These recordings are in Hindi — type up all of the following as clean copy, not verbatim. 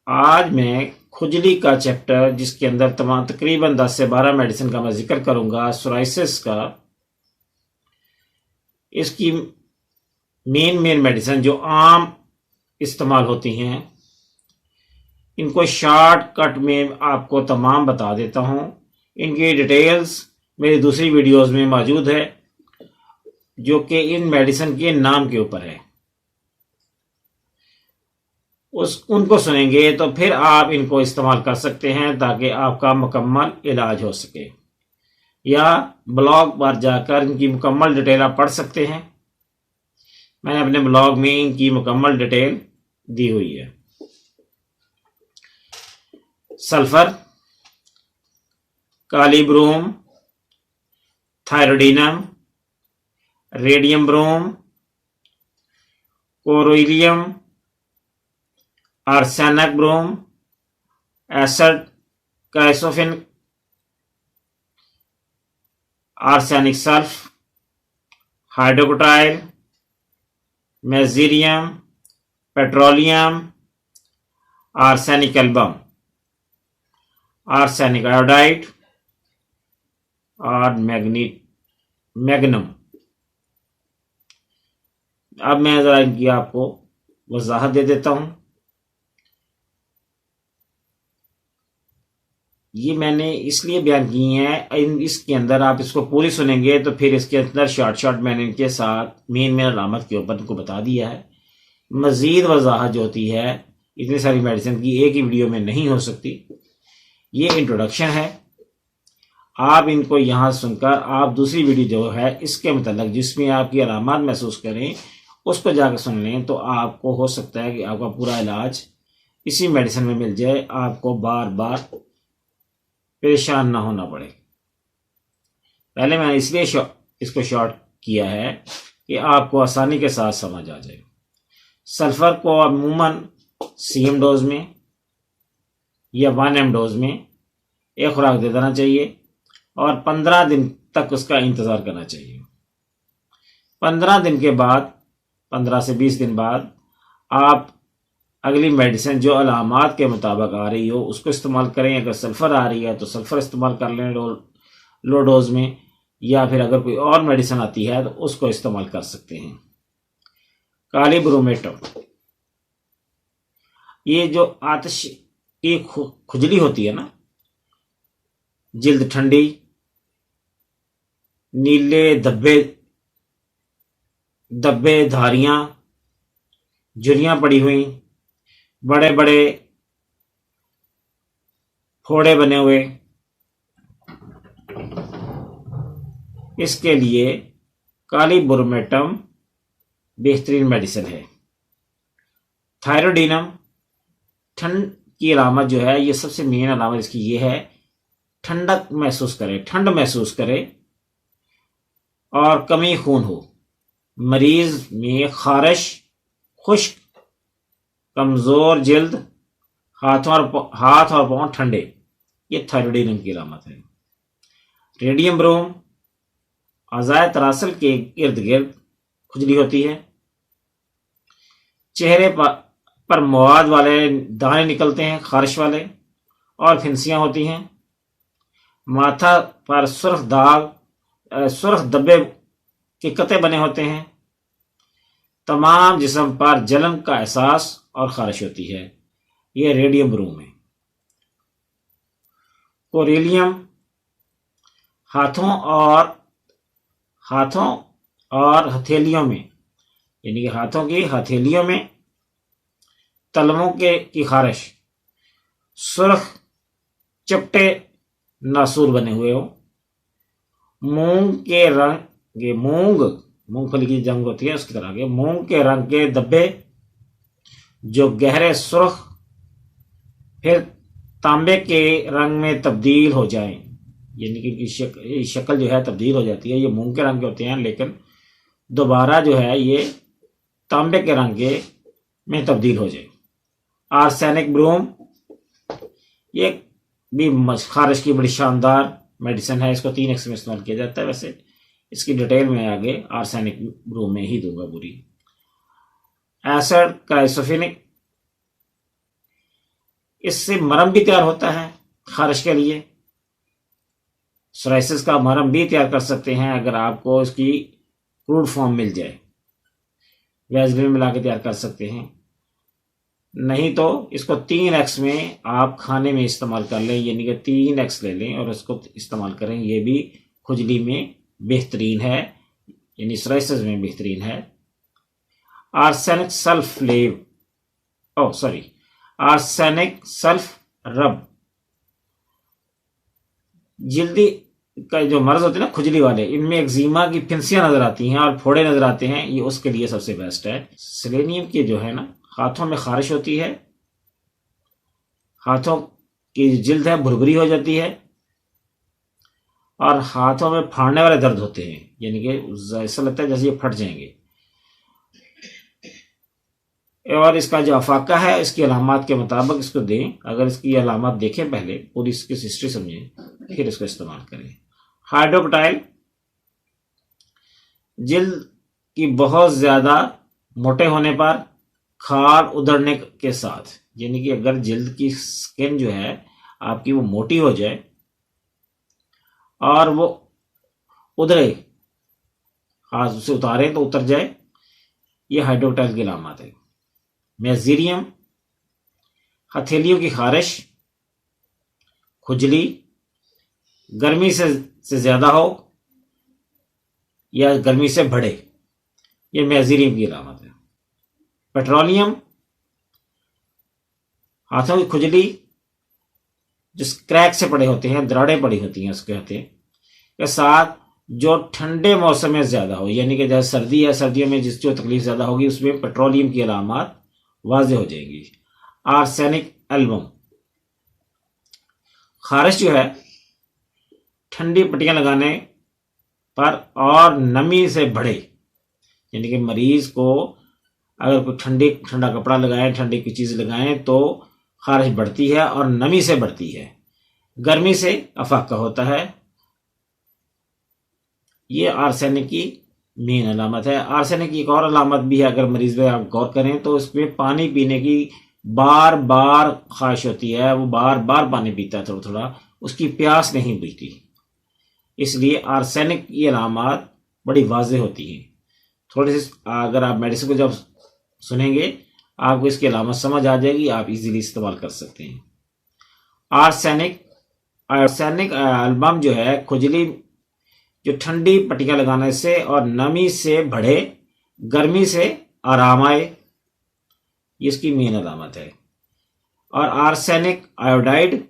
आज मैं खुजली का चैप्टर, जिसके अंदर तमाम तकरीबन 10 से 12 मेडिसिन का मैं जिक्र करूंगा, सोराइसिस का, इसकी मेन मेडिसिन जो आम इस्तेमाल होती हैं, इनको शॉर्टकट में आपको तमाम बता देता हूं। इनकी डिटेल्स मेरी दूसरी वीडियोस में मौजूद है, जो कि इन मेडिसिन के नाम के ऊपर है। उनको सुनेंगे तो फिर आप इनको इस्तेमाल कर सकते हैं, ताकि आपका मुकम्मल इलाज हो सके। या ब्लॉग पर जाकर इनकी मुकम्मल डिटेल आप पढ़ सकते हैं। मैंने अपने ब्लॉग में इनकी मुकम्मल डिटेल दी हुई है। Sulphur, kali brom, thyroidinum, radium brom, corallium, arsenic brom, acid क्राइसोफिन, arsenic sulph, hydrocotyle, mezereum, petroleum, arsenic album, arsenic iodide और मैग्नम। अब मैं जरा इनकी आपको वजाहत दे देता हूं। ये मैंने इसलिए बयान की है, इसके अंदर आप इसको पूरी सुनेंगे तो फिर इसके अंदर शॉर्ट मैंने इनके साथ मेन अलामत के ऊपर इनको बता दिया है। मजीद वजाहत जो होती है इतनी सारी मेडिसिन की एक ही वीडियो में नहीं हो सकती। ये इंट्रोडक्शन है। आप इनको यहाँ सुनकर आप दूसरी वीडियो जो है इसके मतलब जिसमें आपकी अलामत महसूस करें उसको जाकर सुन लें, तो आपको हो सकता है कि आपका पूरा इलाज इसी मेडिसिन में मिल जाए, आपको बार बार परेशान ना होना पड़े। पहले मैंने इसलिए इसको शॉर्ट किया है कि आपको आसानी के साथ समझ आ जाए। सल्फर को अमूमन CM डोज में या 1M डोज में एक खुराक दे देना चाहिए और 15 दिन तक उसका इंतज़ार करना चाहिए। 15 दिन के बाद, 15 से 20 दिन बाद आप अगली मेडिसिन जो अलामात के मुताबिक आ रही हो उसको इस्तेमाल करें। अगर सल्फ़र आ रही है तो सल्फ़र इस्तेमाल कर लें लो डोज में, या फिर अगर कोई और मेडिसिन आती है तो उसको इस्तेमाल कर सकते हैं। काली ब्रोमेटम, ये जो आतिश की खुजली होती है ना, जिल्द ठंडी, नीले धब्बे धारियां, झुर्रियां पड़ी हुई, बड़े बड़े फोड़े बने हुए, इसके लिए काली ब्रोमेटम बेहतरीन मेडिसिन है। थायरोडीनम, ठंड की अलामत जो है, ये सबसे मेन अलामत इसकी ये है, ठंडक महसूस करे, ठंड महसूस करे और कमी खून हो। मरीज में खारिश, खुश्क, कमजोर जिल्द, हाथ और पांव ठंडे, ये थायरोडीनम की अलामत है। रेडियम ब्रोम, अज़ाए तरासल के इर्द गिर्द खुजली होती है। चेहरे पर मवाद वाले दाने निकलते हैं, खारिश वाले, और फिंसियां होती हैं। माथा पर सुर्ख धब्बे के कते बने होते हैं। तमाम जिस्म पर जलन का एहसास और खारिश होती है। यह रेडियम ब्रोम है। कोरिलियम, हाथों और हथेलियों में, यानी कि हाथों की हथेलियों में तलवों की खारिश, सुर्ख चपटे नासूर बने हुए हो, मूंगफली की जंग होती है उसकी तरह के मूंग के रंग के धब्बे जो गहरे सुर्ख फिर तांबे के रंग में तब्दील हो जाएं, यानी कि शक्ल जो है तब्दील हो जाती है। ये मूंग के रंग के होते हैं, लेकिन दोबारा जो है ये तांबे के रंग के में तब्दील हो जाए। आर्सेनिक ब्रोम, ये भी खारिश की बड़ी शानदार मेडिसिन है। इसको 3 में इस्तेमाल किया जाता है। वैसे इसकी डिटेल में आगे आर्सेनिक ब्रोम में ही दूंगा पूरी। एसिड क्राइसोफिनिक, इससे मरहम भी तैयार होता है खारिश के लिए। सोराइसिस का मरहम भी तैयार कर सकते हैं अगर आपको इसकी क्रूड फॉर्म मिल जाए, वैसलीन मिला के तैयार कर सकते हैं। नहीं तो इसको 3x में आप खाने में इस्तेमाल कर लें, यानी कि 3x ले लें और इसको इस्तेमाल करें। ये भी खुजली में बेहतरीन है, यानी सोराइसिस में बेहतरीन है। आर्सेनिक आर्सेनिक सल्फ रब, जल्दी का जो मर्ज होते हैं ना खुजली वाले, इनमें एक्जिमा की फिंसियां नजर आती हैं और फोड़े नजर आते हैं, ये उसके लिए सबसे बेस्ट है। सेलेनियम की जो है ना, हाथों में खारिश होती है, हाथों की जिल्द है भुरभुरी हो जाती है और हाथों में फाड़ने वाले दर्द होते हैं, यानी कि ऐसा लगता है जैसे ये फट जाएंगे। और इसका जो अफाका है, इसकी अलामत के मुताबिक इसको दें। अगर इसकी अलामत देखें पहले, पूरी इसकी हिस्ट्री समझें, फिर इसको इस्तेमाल करें। हाइड्रोक्टाइल, जिल्द की बहुत ज्यादा मोटे होने पर, खाल उधड़ने के साथ, यानी कि अगर जिल्द की स्किन जो है आपकी वो मोटी हो जाए और वो उधरे, हाथ से उतारें तो उतर जाए, ये हाइड्रोक्टाइल की अलामत है। मेजीरियम, हथेलियों की खारिश, खुजली, गर्मी से ज्यादा हो या गर्मी से बढ़े, ये मेजीरियम की अलामत है। पेट्रोलियम, हाथों की खुजली जो क्रैक से पड़े होते हैं, दराड़ें पड़ी होती हैं उसके हाथे के साथ, जो ठंडे मौसम में ज्यादा हो, यानी कि जैसे सर्दी है, सर्दियों में जो तकलीफ ज्यादा होगी उसमें पेट्रोलियम की अलामत वाज़े हो जाएंगी। आर्सेनिक एल्बम, खारिश जो है ठंडी पट्टियां लगाने पर और नमी से बढ़े, यानी कि मरीज को अगर कोई ठंडा कपड़ा लगाएं, ठंडी की चीज लगाएं तो खारिश बढ़ती है और नमी से बढ़ती है। गर्मी से अफाका होता है। ये आर्सेनिक की मेन अलामत है। आर्सेनिक की एक और अलामत भी है, अगर मरीज में आप गौर करें तो इसमें पानी पीने की बार बार ख्वाहिश होती है, वो बार बार पानी पीता है थोड़ा थोड़ा, उसकी प्यास नहीं बुझती। इसलिए आर्सेनिक की अलामत बड़ी वाज़ेह होती हैं। थोड़ी सी अगर आप मेडिसिन को जब सुनेंगे आपको इसकी अलामत समझ आ जाएगी, आप इजीली इस्तेमाल कर सकते हैं। आर्सेनिक एल्बम जो है खुजली जो ठंडी पट्टियां लगाने से और नमी से बढ़े, गर्मी से आराम आए, ये इसकी मेन अलामत है। और आर्सेनिक आयोडाइड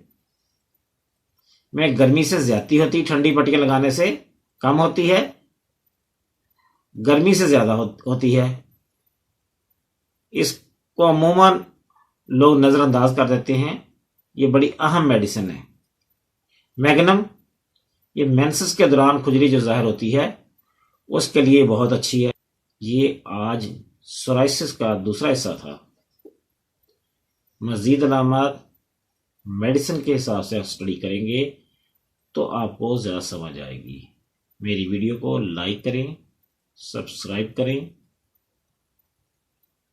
में गर्मी से ज्यादा होती, ठंडी पट्टियां लगाने से कम होती है, गर्मी से ज्यादा होती है। इसको अमूमन लोग नजरअंदाज कर देते हैं, ये बड़ी अहम मेडिसिन है। मैग्नम, ये मेंसेस के दौरान खुजली जो जाहिर होती है उसके लिए बहुत अच्छी है। ये आज सोराइसिस का दूसरा हिस्सा था। मजीद अलामत मेडिसिन के हिसाब से स्टडी करेंगे तो आपको ज़्यादा समझ आएगी। मेरी वीडियो को लाइक करें, सब्सक्राइब करें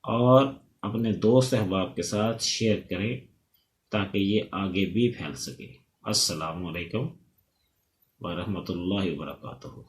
और अपने दोस्त अहबाब के साथ शेयर करें ताकि ये आगे भी फैल सके। अस्सलामु अलैकुम व रहमतुल्लाहि व बरकातुहू।